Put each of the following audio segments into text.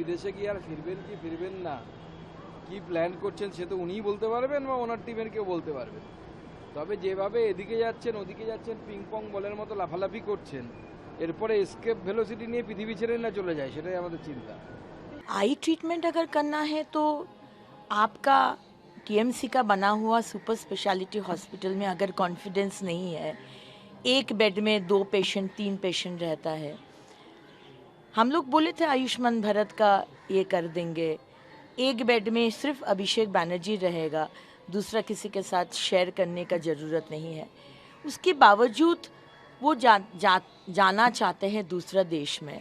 বিদেশে গিয়ে আর ফিরবেন কি ফিরবেন না, কি প্ল্যান করছেন সে তো উনিই বলতে পারবেন বা ওনার টিমের কেউ বলতে পারবেন। তবে যেভাবে এদিকে যাচ্ছেন ওদিকে যাচ্ছেন, পিং পং বলের মতো লাফালাফি করছেন, এরপরে এসকেপ ভেলোসিটি নিয়ে পৃথিবী ছেড়ে না চলে যায়, সেটাই আমাদের চিন্তা। आई ट्रीटमेंट अगर करना है तो आपका टीएमसी का बना हुआ सुपर स्पेशलिटी हॉस्पिटल में अगर कॉन्फिडेंस नहीं है, एक बेड में 2 पेशेंट 3 पेशेंट रहता है। हम लोग बोले थे आयुष्मान भारत का ये कर देंगे, एक बेड में सिर्फ अभिषेक बैनर्जी रहेगा, दूसरा किसी के साथ शेयर करने का ज़रूरत नहीं है। उसके बावजूद वो जाना चाहते हैं दूसरा देश में।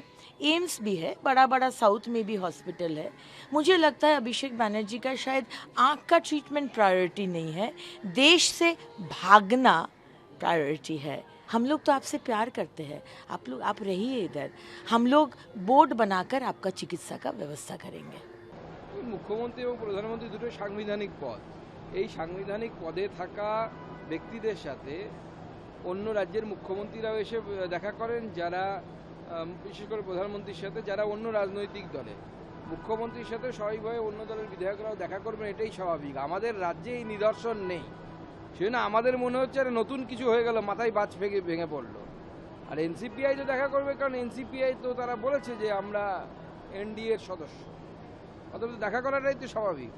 एम्स भी है, बड़ा बड़ा साउथ में भी हॉस्पिटल है। मुझे लगता है अभिषेक बैनर्जी का शायद आँख का ट्रीटमेंट प्रायोरिटी नहीं है, देश से भागना प्रायोरिटी है। हम लोग तो आपसे प्यार करते हैं, आप रहिए इधर, हम लोग बोर्ड बनाकर आपका चिकित्सा का व्यवस्था करेंगे। মুখ্যমন্ত্রী এবং প্রধানমন্ত্রী দুটো সাংবিধানিক পদ, এই সাংবিধানিক পদে থাকা ব্যক্তিদের সাথে অন্য রাজ্যের মুখ্যমন্ত্রীরাও এসে দেখা করেন, যারা বিশেষ করে প্রধানমন্ত্রীর সাথে যারা অন্য রাজনৈতিক দলে, মুখ্যমন্ত্রীর সাথে স্বাভাবিকভাবে অন্য দলের বিধায়করাও দেখা করবেন, এটাই স্বাভাবিক। আমাদের রাজ্যে এই নিদর্শন নেই, সেই জন্য আমাদের মনে হচ্ছে আর নতুন কিছু হয়ে গেল, মাথায় বাজ ভেঙে পড়লো। আর এনসিপিআই তো দেখা করবে, কারণ এনসিপিআই তো তারা বলেছে যে আমরা এনডিএ এর সদস্য, অথবা দেখা করাটাই তো স্বাভাবিক।